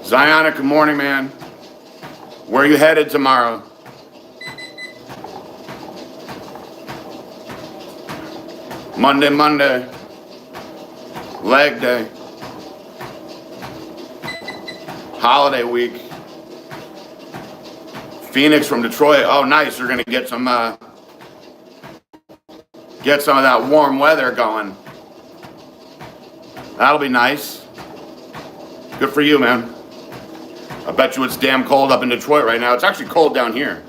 Zionic, good morning, man. Where are you headed tomorrow? Monday. Leg day. Holiday week. Phoenix from Detroit. Oh, nice. You're going to get some of that warm weather going. That'll be nice. Good for you, man. I bet you it's damn cold up in Detroit right now. It's actually cold down here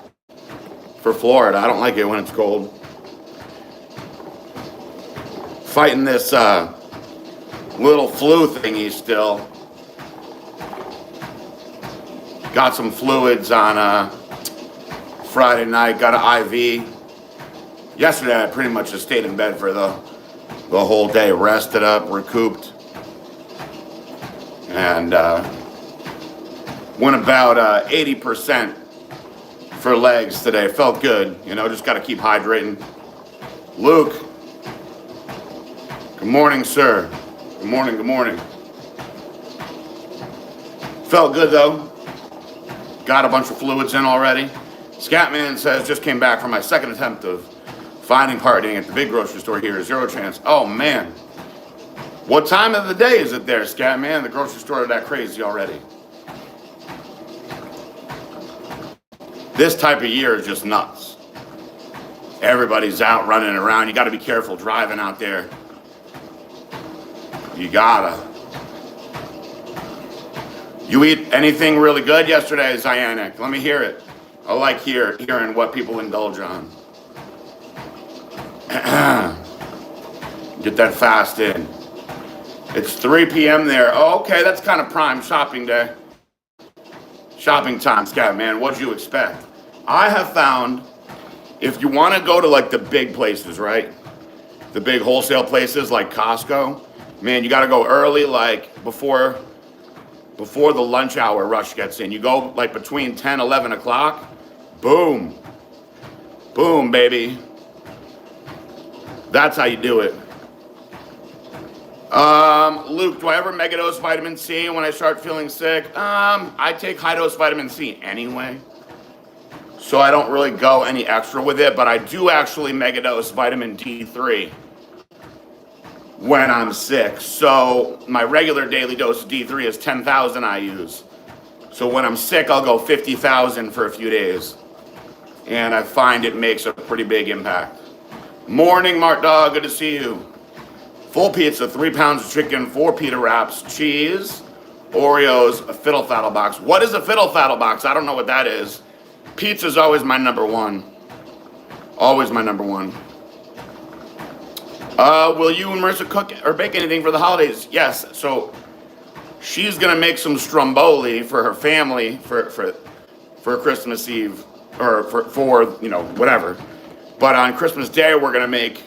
for Florida. I don't like it when it's cold. Fighting this little flu thingy still. Got some fluids on Friday night. Got an IV. Yesterday I pretty much just stayed in bed for the whole day. Rested up, recouped. And went about 80% for legs today. Felt good, just got to keep hydrating. Luke, good morning, sir. Good morning. Felt good, though. Got a bunch of fluids in already. Scatman says, just came back from my second attempt of finding partying at the big grocery store here. 0 chance. Oh, man. What time of the day is it there, Scatman? The grocery store is that crazy already. This type of year is just nuts. Everybody's out running around. You got to be careful driving out there. You gotta. You eat anything really good yesterday, Zionic? Let me hear it. I like hearing what people indulge on. Get that fast in. It's 3 p.m. there. Oh, okay, that's kind of prime shopping day. Shopping time, Scat, man. What'd you expect? I have found if you want to go to like the big places, right? The big wholesale places like Costco, man, you got to go early, like before the lunch hour rush gets in. You go like between 10, 11 o'clock. Boom. Boom, baby. That's how you do it. Luke, do I ever megadose vitamin C when I start feeling sick? I take high dose vitamin C anyway, so I don't really go any extra with it, but I do actually megadose vitamin D3 when I'm sick. So my regular daily dose of D3 is 10,000 I use. So when I'm sick, I'll go 50,000 for a few days, and I find it makes a pretty big impact. Morning, Mart Dog, good to see you. Full pizza, 3 pounds of chicken, 4 pita wraps, cheese, Oreos, a fiddle faddle box. What is a fiddle faddle box? I don't know what that is. Pizza's always my number one. Always my number one. Will you and Marissa cook or bake anything for the holidays? Yes. So she's gonna make some stromboli for her family for Christmas Eve or for whatever. But on Christmas Day we're gonna make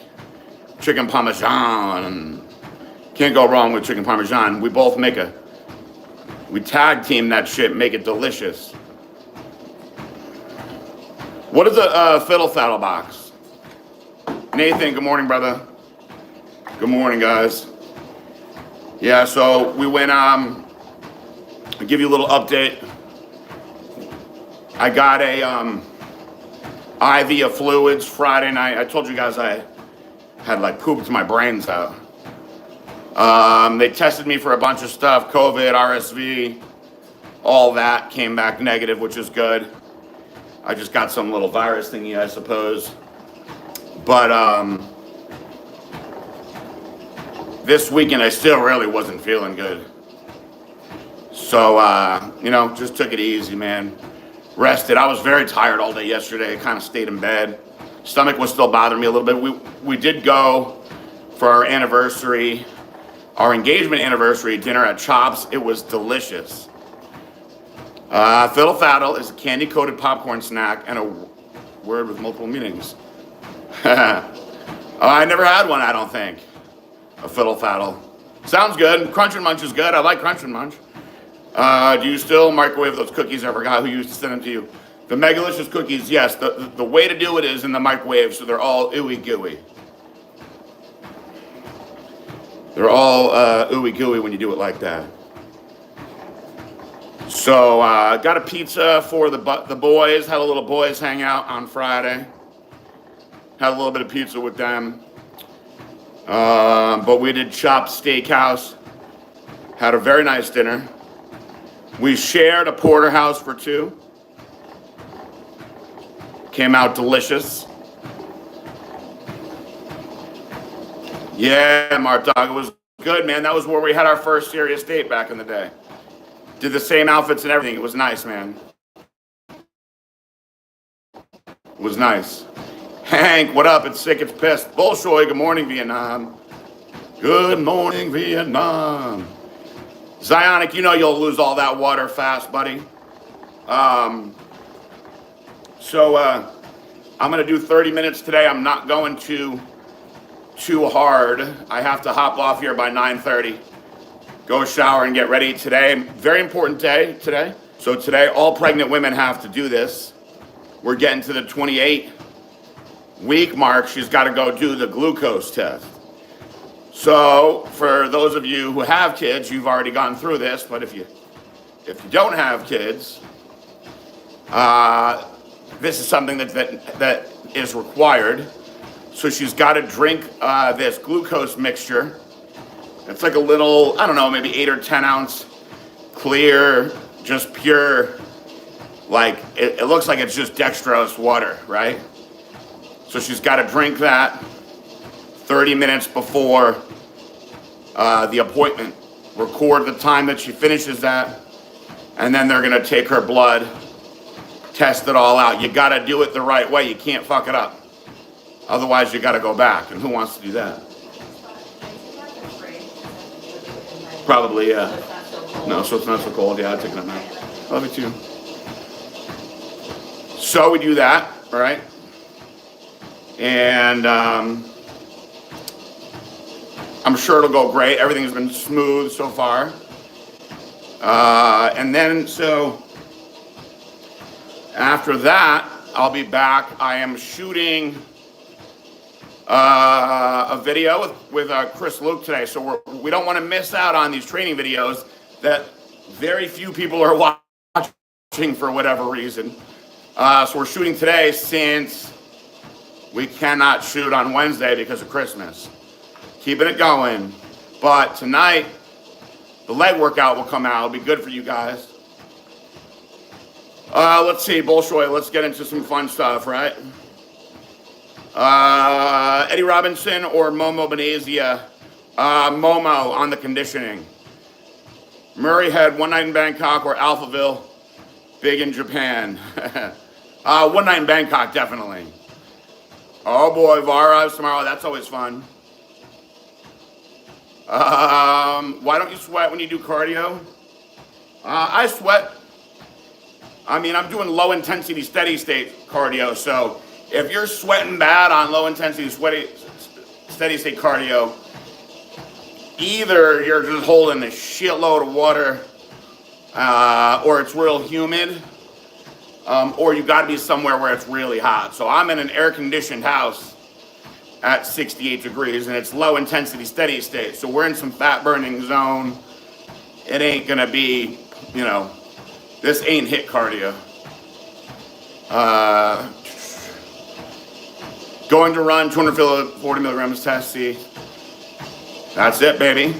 chicken parmesan. Can't go wrong with chicken parmesan. We both we tag team that shit, make it delicious. What is a fiddle faddle box? Nathan, good morning, brother. Good morning, guys. Yeah, so we went, I'll give you a little update. I got a IV of fluids Friday night. I told you guys I had like pooped my brains out. They tested me for a bunch of stuff, COVID, RSV, all that came back negative, which is good. I just got some little virus thingy, I suppose. But this weekend I still really wasn't feeling good. So, just took it easy, man. Rested. I was very tired all day yesterday. Kind of stayed in bed. Stomach was still bothering me a little bit. We did go for our anniversary, our engagement anniversary dinner at Chops. It was delicious. Fiddle Faddle is a candy-coated popcorn snack and a word with multiple meanings. I never had one, I don't think. A Fiddle Faddle. Sounds good. Crunch and Munch is good. I like Crunch and Munch. Do you still microwave those cookies? I forgot who used to send them to you. The Megalicious cookies, yes. The way to do it is in the microwave, so they're all ooey gooey. They're all ooey gooey when you do it like that. So got a pizza for the boys. Had a little boys hangout on Friday. Had a little bit of pizza with them. But we did Chopped Steakhouse. Had a very nice dinner. We shared a porterhouse for two. Came out delicious. Yeah, Mart Dog, it was good, man. That was where we had our first serious date back in the day. Did the same outfits and everything. It was nice, man. It was nice. Hank, what up? It's sick, it's pissed. Bolshoi, good morning, Vietnam. Good morning, Vietnam. Zionic, you know you'll lose all that water fast, buddy. So I'm going to do 30 minutes today. I'm not going too hard. I have to hop off here by 9:30. Go shower and get ready today. Very important day today. So today, all pregnant women have to do this. We're getting to the 28-week mark. She's got to go do the glucose test. So for those of you who have kids, you've already gone through this. But if you don't have kids, this is something that is required. So she's got to drink this glucose mixture. It's like a little, I don't know, maybe 8 or 10 ounce clear, just pure, like it looks like it's just dextrose water, right? So she's got to drink that 30 minutes before the appointment. Record the time that she finishes that, and then they're going to take her blood, test it all out. You got to do it the right way. You can't fuck it up. Otherwise, you got to go back. And who wants to do that? Probably, yeah. No, so it's not so cold. Yeah, I'll take it out. Love it too. So we do that, all right? And I'm sure it'll go great. Everything's been smooth so far. And then, so after that, I'll be back. I am shooting a video with Chris Luke today. So we don't want to miss out on these training videos that very few people are watching for whatever reason. So we're shooting today since we cannot shoot on Wednesday because of Christmas. Keeping it going. But tonight, the leg workout will come out. It'll be good for you guys. Let's see, Bolshoi, let's get into some fun stuff, right? Eddie Robinson or Momo Benazia? Momo on the conditioning. Murray had one night in Bangkok or Alphaville, big in Japan. One night in Bangkok, definitely. Oh boy, Varas tomorrow, that's always fun. Why don't you sweat when you do cardio? I sweat. I mean, I'm doing low intensity, steady state cardio, so if you're sweating bad on low intensity, steady state cardio, either you're just holding a shitload of water, or it's real humid, or you gotta be somewhere where it's really hot. So I'm in an air conditioned house at 68 degrees and it's low intensity, steady state. So we're in some fat burning zone. It ain't gonna be, this ain't HIIT cardio. Going to run 240 milligrams test C. That's it, baby.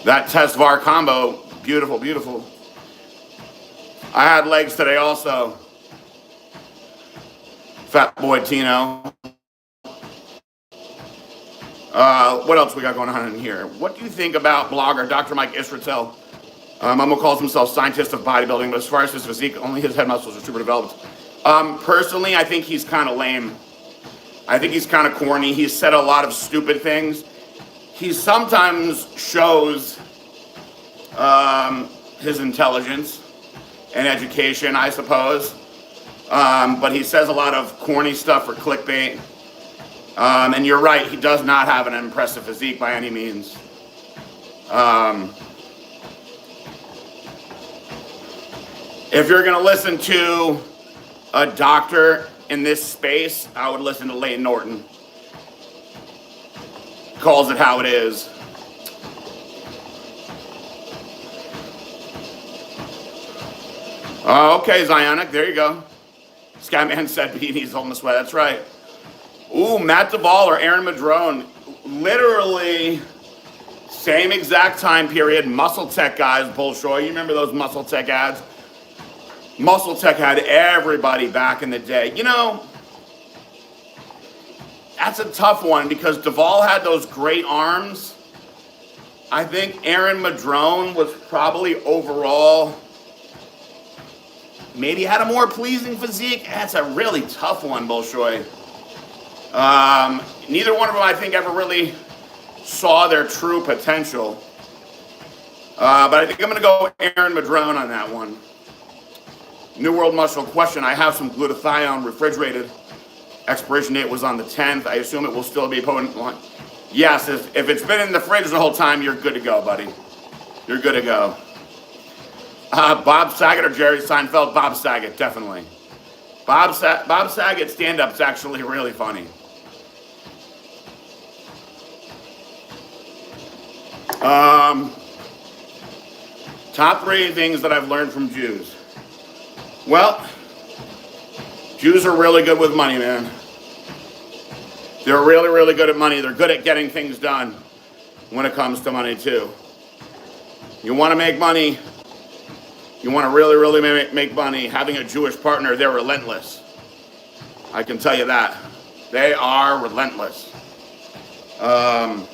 That test VAR combo, beautiful, beautiful. I had legs today also. Fat boy Tino. What else we got going on in here? What do you think about blogger Dr. Mike Israetel? Momo calls himself scientist of bodybuilding, but as far as his physique, only his head muscles are super developed. Personally, I think he's kind of lame. I think he's kind of corny. He's said a lot of stupid things. He sometimes shows his intelligence and education, I suppose. But he says a lot of corny stuff for clickbait. And you're right, he does not have an impressive physique by any means. If you're going to listen to a doctor in this space, I would listen to Layton Norton. Calls it how it is. Okay, Zionic, there you go. Skyman said he's holding the sweat. That's right. Ooh, Matt Duvall or Aaron Madrone. Literally same exact time period. Muscle Tech guys, Bolshoi. You remember those Muscle Tech ads? Muscle Tech had everybody back in the day. You know, that's a tough one because Duvall had those great arms. I think Aaron Madrone was probably overall maybe had a more pleasing physique. That's a really tough one, Bolshoi. Neither one of them, I think, ever really saw their true potential. But I think I'm going to go Aaron Madrone on that one. New World Muscle question. I have some glutathione refrigerated. Expiration date was on the 10th. I assume it will still be potent. Yes, if it's been in the fridge the whole time, you're good to go, buddy. You're good to go. Bob Saget or Jerry Seinfeld? Bob Saget, definitely. Bob Saget stand-up's actually really funny. Top 3 things that I've learned from Jews. Well, Jews are really good with money, man. They're really, really good at money. They're good at getting things done when it comes to money, too. You want to make money. You want to really, really make money. Having a Jewish partner, they're relentless. I can tell you that. They are relentless. I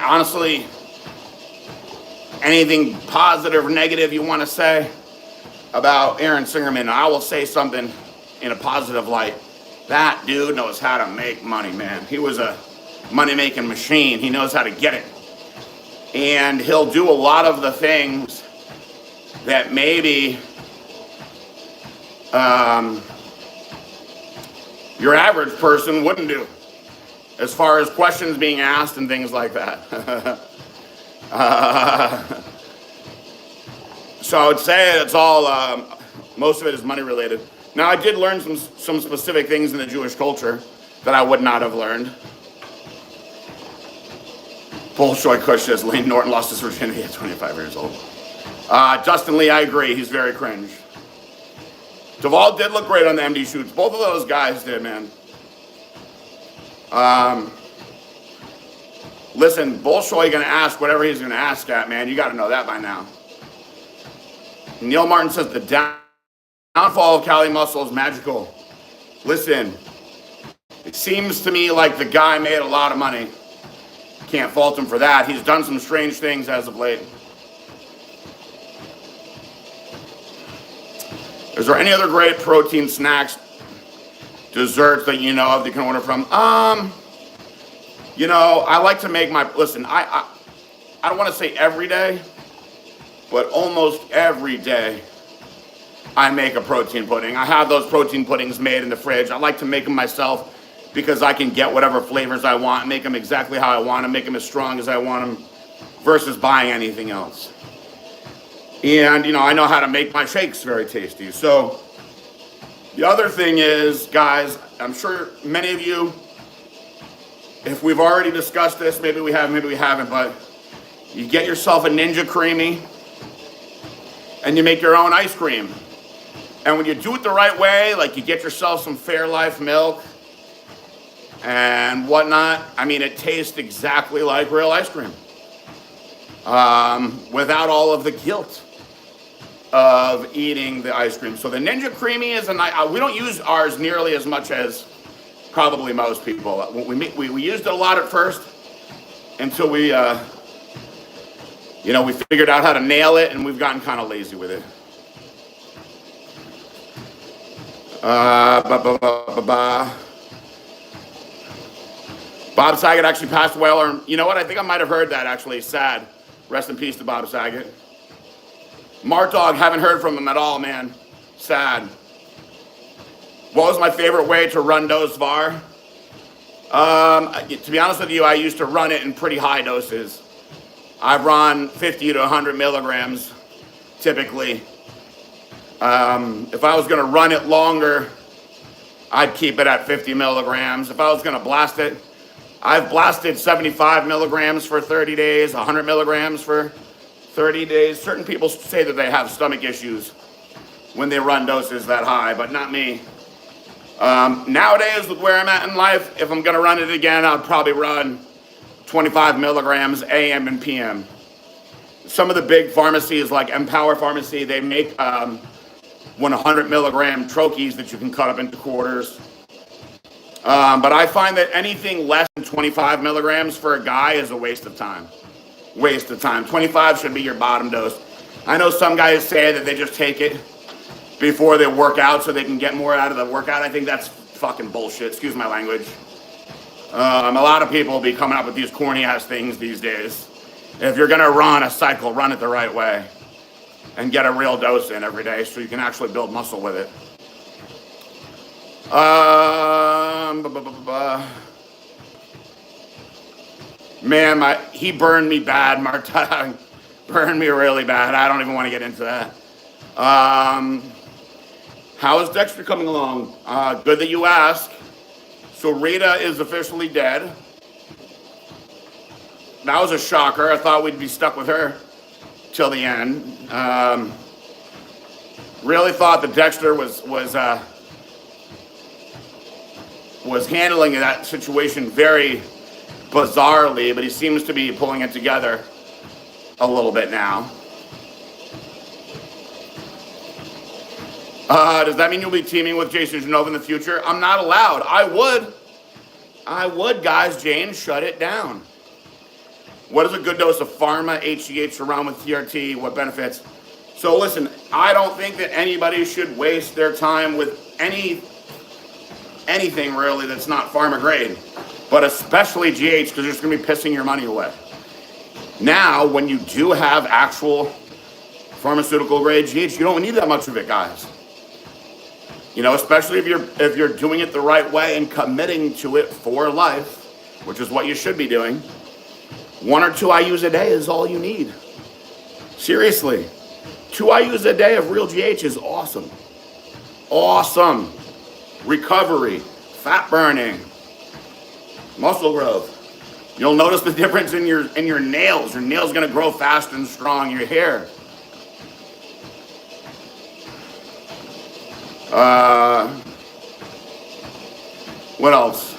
honestly, anything positive or negative you want to say about Aaron Singerman, I will say something in a positive light. That dude knows how to make money, man. He was a money-making machine. He knows how to get it. And he'll do a lot of the things that maybe your average person wouldn't do, as far as questions being asked and things like that. So I would say it's all, most of it is money related. Now I did learn some specific things in the Jewish culture that I would not have learned. Bolshoi Kush says Lane Norton lost his virginity at 25 years old. Justin Lee, I agree, he's very cringe. Duvall did look great on the MD shoots. Both of those guys did, man. Listen, Bolshoi gonna ask whatever he's gonna ask at, man. You gotta know that by now. Neil Martin says the downfall of Cali Muscle is magical. Listen, it seems to me like the guy made a lot of money. Can't fault him for that. He's done some strange things as of late. Is there any other great protein snacks, desserts that you know of that you can order from? You know, I like to make my, listen, I don't want to say every day, but almost every day I make a protein pudding. I have those protein puddings made in the fridge. I like to make them myself because I can get whatever flavors I want, make them exactly how I want them, make them as strong as I want them, versus buying anything else. And, you know, I know how to make my shakes very tasty. So the other thing is, guys, I'm sure many of you, if we've already discussed this, maybe we have, maybe we haven't, but you get yourself a Ninja Creamy and you make your own ice cream. And when you do it the right way, like you get yourself some Fairlife milk and whatnot, I mean, it tastes exactly like real ice cream. Without all of the guilt of eating the ice cream. So the Ninja Creamy is we don't use ours nearly as much as probably most people. We used it a lot at first until we, we figured out how to nail it, and we've gotten kind of lazy with it. Bob Saget actually passed away. Or you know what? I think I might have heard that actually. Sad. Rest in peace to Bob Saget. Mart Dog, haven't heard from him at all, man. Sad. What was my favorite way to run dose VAR? To be honest with you, I used to run it in pretty high doses. I've run 50 to 100 milligrams, typically. If I was going to run it longer, I'd keep it at 50 milligrams. If I was going to blast it, I've blasted 75 milligrams for 30 days, 100 milligrams for 30 days. Certain people say that they have stomach issues when they run doses that high, but not me. Nowadays, with where I'm at in life, if I'm gonna run it again, I'll probably run 25 milligrams AM and PM. Some of the big pharmacies like Empower Pharmacy, they make 100 milligram troches that you can cut up into quarters. But I find that anything less than 25 milligrams for a guy is a waste of time. Waste of time. 25 should be your bottom dose. I know some guys say that they just take it before they work out so they can get more out of the workout. I think that's fucking bullshit. Excuse my language. A lot of people be coming up with these corny ass things these days. If you're gonna run a cycle, run it the right way and get a real dose in every day so you can actually build muscle with it. Man, he burned me bad, Marta. Burned me really bad. I don't even want to get into that. How is Dexter coming along? Good that you ask. So Rita is officially dead. That was a shocker. I thought we'd be stuck with her till the end. Really thought that Dexter was handling that situation very bizarrely, but he seems to be pulling it together a little bit now. Does that mean you'll be teaming with Jason Genova in the future? I'm not allowed. I would, guys. James, shut it down. What is a good dose of pharma, HGH around with TRT? What benefits? So listen, I don't think that anybody should waste their time with anything really that's not pharma grade, but especially GH, because you're just going to be pissing your money away. Now, when you do have actual pharmaceutical grade GH, you don't need that much of it, guys. You know, especially if you're doing it the right way and committing to it for life, which is what you should be doing. 1 or 2 IUs a day is all you need. Seriously. 2 IUs a day of real GH is awesome. Awesome. Recovery, fat burning, muscle growth. You'll notice the difference in your nails. Your nails gonna grow fast and strong. Your hair. What else?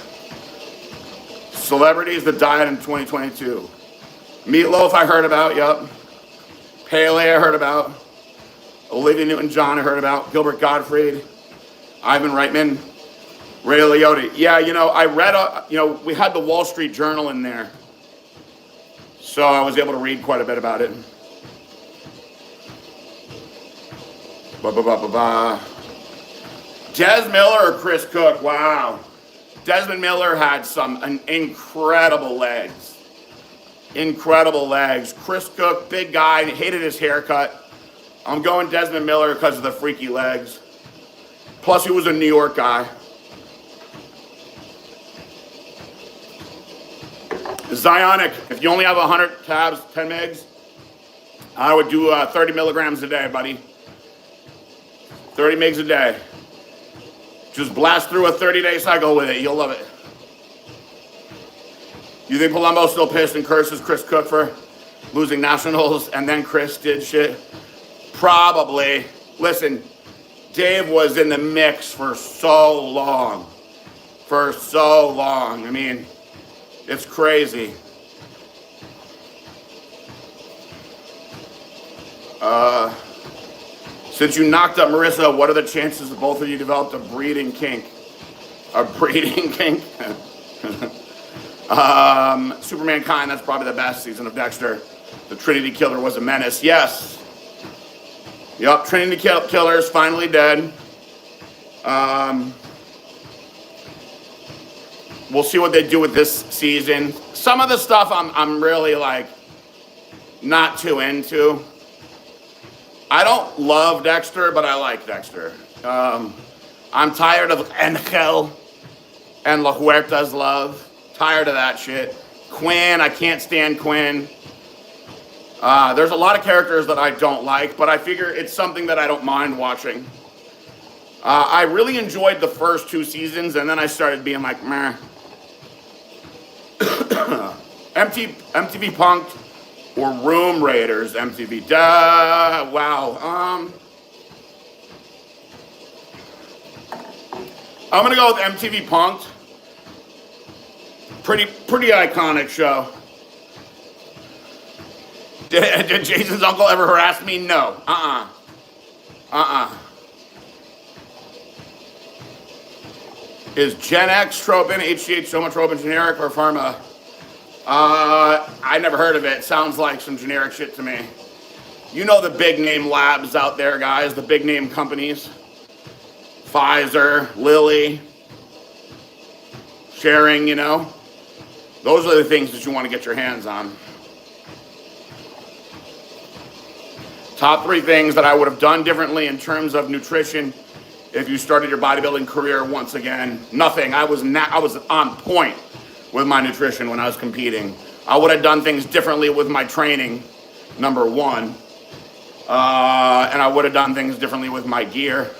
Celebrities that died in 2022. Meatloaf I heard about, yup. Pele I heard about. Olivia Newton-John I heard about. Gilbert Gottfried. Ivan Reitman. Ray Liotta. Yeah, you know, I read, we had the Wall Street Journal in there. So I was able to read quite a bit about it. Des Miller or Chris Cook? Wow. Desmond Miller had some incredible legs. Incredible legs. Chris Cook, big guy, hated his haircut. I'm going Desmond Miller because of the freaky legs. Plus, he was a New York guy. Zionic, if you only have 100 tabs, 10 megs, I would do 30 milligrams a day, buddy. 30 megs a day. Just blast through a 30-day cycle with it. You'll love it. You think Palumbo's still pissed and curses Chris Cook for losing nationals and then Chris did shit? Probably. Listen, Dave was in the mix for so long. For so long. I mean, it's crazy. Since you knocked up Marissa, what are the chances that both of you developed a breeding kink? A breeding kink? Supermankind, that's probably the best season of Dexter. The Trinity Killer was a menace. Yes. Yup, Trinity Killer is finally dead. We'll see what they do with this season. Some of the stuff I'm really like not too into. I don't love Dexter, but I like Dexter. I'm tired of Angel and La Huerta's love. Tired of that shit. Quinn, I can't stand Quinn. There's a lot of characters that I don't like, but I figure it's something that I don't mind watching. I really enjoyed the first 2 seasons, and then I started being like, meh. MTV Punk'd or Room Raiders, MTV. Duh, wow. I'm gonna go with MTV Punk'd. Pretty iconic show. Did Jason's uncle ever harass me? No. Is Gen X trope in HGH so much trope in generic or pharma? I never heard of it. Sounds like some generic shit to me. You know the big name labs out there, guys, the big name companies. Pfizer, Lilly, Sharing, you know. Those are the things that you want to get your hands on. Top 3 things that I would have done differently in terms of nutrition if you started your bodybuilding career once again. Nothing. I was on point with my nutrition when I was competing. I would have done things differently with my training, number 1. And I would have done things differently with my gear.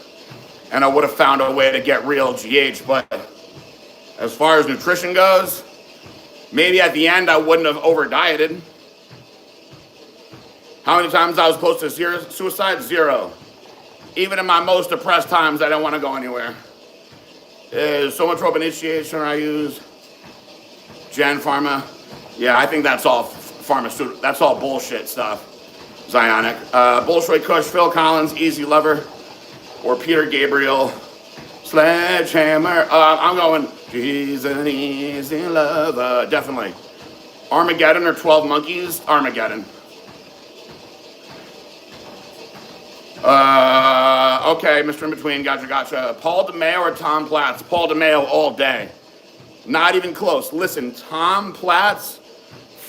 And I would have found a way to get real GH. But as far as nutrition goes, maybe at the end I wouldn't have over-dieted. How many times I was close to suicide? 0. Even in my most depressed times, I didn't want to go anywhere. There's so much rope initiation I use. Gen Pharma. Yeah, I think that's all pharmaceutical. That's all bullshit stuff. Zionic. Bolshoi Kush, Phil Collins, Easy Lover, or Peter Gabriel, Sledgehammer. I'm going, she's an easy lover. Definitely. Armageddon or 12 Monkeys? Armageddon. Okay, Mr. In-Between, gotcha. Paul DeMeo or Tom Platz? Paul DeMeo all day. Not even close. Listen, Tom Platz,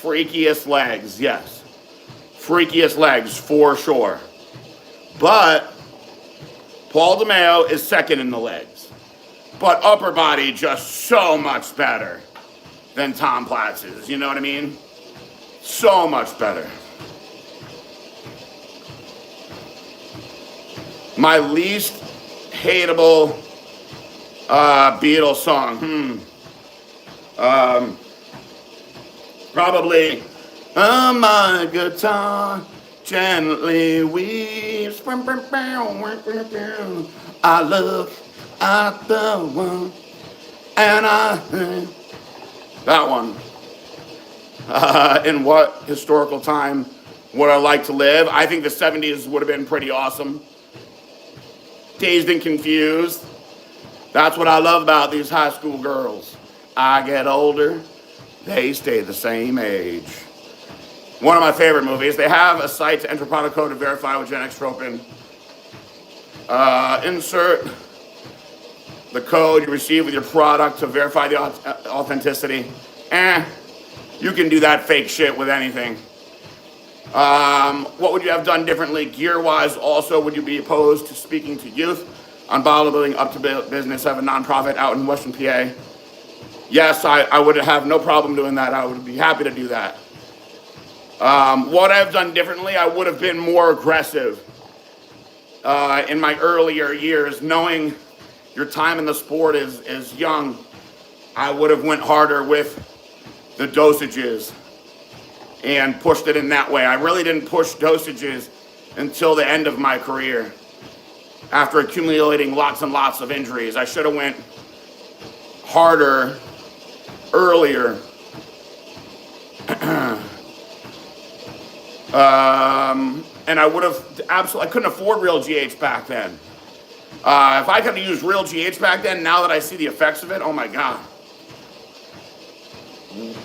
freakiest legs, yes. Freakiest legs, for sure. But Paul DeMeo is second in the legs. But upper body just so much better than Tom Platz is. You know what I mean? So much better. My least hateable Beatles song. Probably my guitar gently weeps. I look at the one and that one. In what historical time would I like to live? I think the 70s would have been pretty awesome. Dazed and Confused. That's what I love about these high school girls. I get older, they stay the same age. One of my favorite movies. They have a site to enter product code to verify with Gen X Tropin. Insert the code you receive with your product to verify the authenticity. You can do that fake shit with anything. What would you have done differently gear-wise? Also, would you be opposed to speaking to youth on bodybuilding up to business? I have a nonprofit out in Western PA. Yes, I would have no problem doing that. I would be happy to do that. What I've done differently, I would have been more aggressive in my earlier years. Knowing your time in the sport is young, I would have went harder with the dosages and pushed it in that way. I really didn't push dosages until the end of my career. After accumulating lots and lots of injuries, I should have went harder earlier. And I would have absolutely, I couldn't afford real GH back then. If I could have used real GH back then, now that I see the effects of it, oh my God.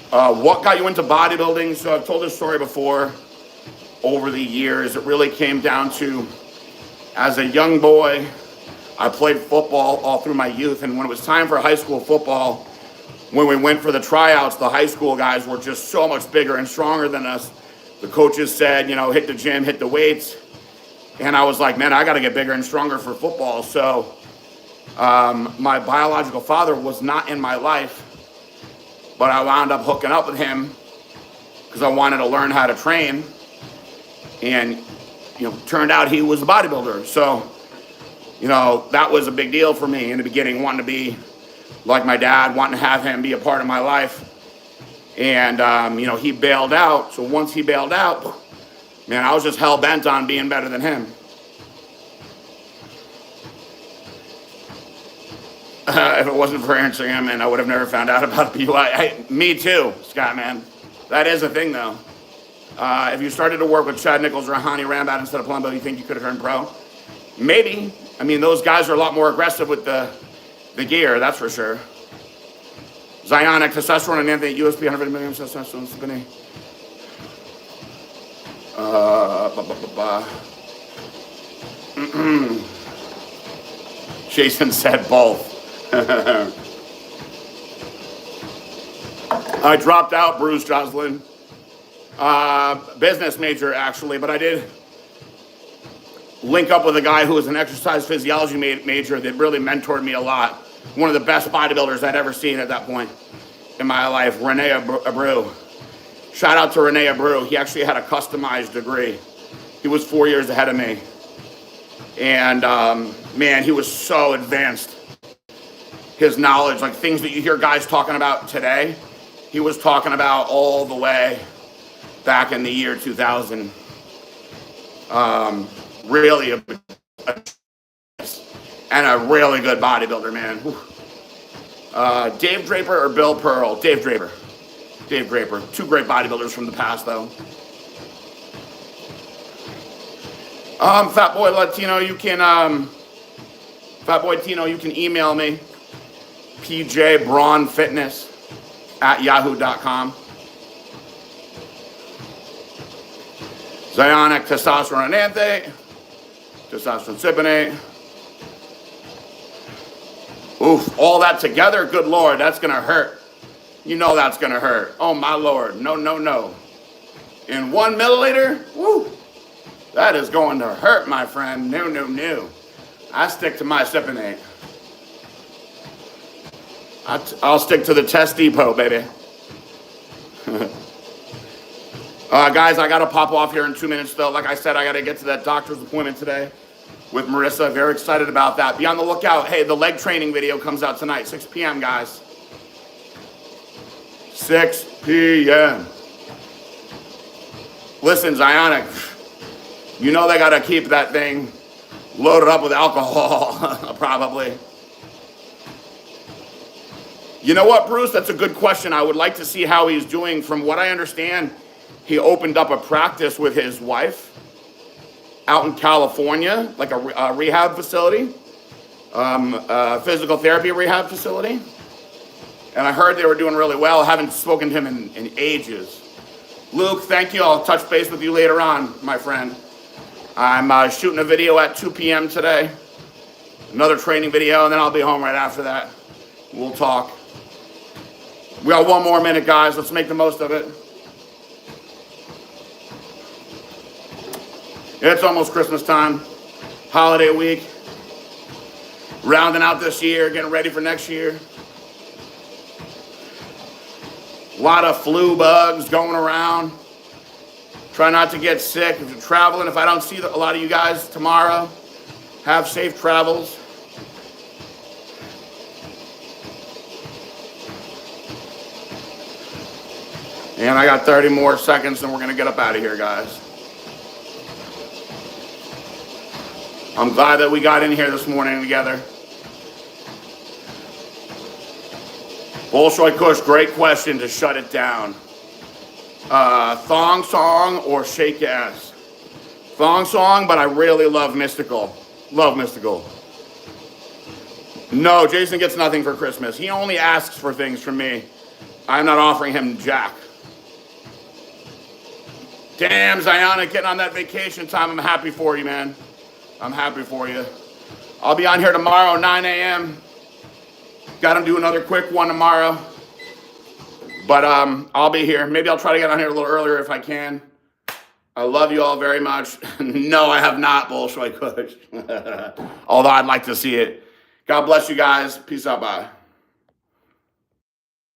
What got you into bodybuilding? So I've told this story before. Over the years, it really came down to, as a young boy, I played football all through my youth, and when it was time for high school football, when we went for the tryouts, the high school guys were just so much bigger and stronger than us. The coaches said, you know, hit the gym, hit the weights, and I was like, man, I got to get bigger and stronger for football. So my biological father was not in my life, but I wound up hooking up with him because I wanted to learn how to train. And, you know, turned out he was a bodybuilder. So, you know, that was a big deal for me in the beginning, wanting to be like my dad, wanting to have him be a part of my life. And, he bailed out. So once he bailed out, man, I was just hell-bent on being better than him. If it wasn't for answering him, man, I would have never found out about PUI. Me too, Scott, man. That is a thing, though. If you started to work with Chad Nichols or Hani Rambat instead of Palumbo, you think you could have turned pro? Maybe. I mean, those guys are a lot more aggressive with the gear, that's for sure. Zionic, testosterone, and Anthony, USP, 150 milligrams, testosterone, spinning. Jason said both. I dropped out, Bruce Joslin. Business major, actually, but I did link up with a guy who was an exercise physiology major that really mentored me a lot. One of the best bodybuilders I'd ever seen at that point in my life, Rene Abreu. Shout out to Rene Abreu. He actually had a customized degree. He was 4 years ahead of me. And man, he was so advanced. His knowledge, like things that you hear guys talking about today, he was talking about all the way back in the year 2000. Really and a really good bodybuilder, man. Dave Draper or Bill Pearl? Dave Draper. Dave Draper. Two great bodybuilders from the past, though. Fat Boy Latino, you can Fat Boy Tino, you can email me, pjbraunfitness@yahoo.com. Zionic, testosterone enanthate, testosterone cypionate. Oof, all that together, good Lord, that's gonna hurt. You know that's gonna hurt. Oh my Lord, no, no, no. In 1 milliliter, woo, that is going to hurt, my friend. No, no, no. I stick to my cypionate. I'll stick to the Test Depot, baby. Guys, I got to pop off here in 2 minutes, though. Like I said, I got to get to that doctor's appointment today with Marissa. Very excited about that. Be on the lookout. Hey, the leg training video comes out tonight, 6 p.m., guys. 6 p.m. Listen, Zionic, you know they got to keep that thing loaded up with alcohol, probably. You know what, Bruce? That's a good question. I would like to see how he's doing. From what I understand, he opened up a practice with his wife out in California, like a rehab facility, physical therapy rehab facility. And I heard they were doing really well. I haven't spoken to him in ages. Luke, thank you. I'll touch base with you later on, my friend. I'm shooting a video at 2 p.m. today. Another training video, and then I'll be home right after that. We'll talk. We got 1 more minute, guys. Let's make the most of it. It's almost Christmas time. Holiday week. Rounding out this year, getting ready for next year. A lot of flu bugs going around. Try not to get sick. If you're traveling, if I don't see a lot of you guys tomorrow, have safe travels. And I got 30 more seconds and we're going to get up out of here, guys. I'm glad that we got in here this morning together. Bolshoi Kush, great question to shut it down. Thong Song or Shake Ass? Thong Song, but I really love Mystical. Love Mystical. No, Jason gets nothing for Christmas. He only asks for things from me. I'm not offering him jack. Damn, Zionic, getting on that vacation time. I'm happy for you, man. I'm happy for you. I'll be on here tomorrow, 9 a.m. Got to do another quick one tomorrow. But I'll be here. Maybe I'll try to get on here a little earlier if I can. I love you all very much. No, I have not, Bolshoi Kush. Although I'd like to see it. God bless you guys. Peace out. Bye.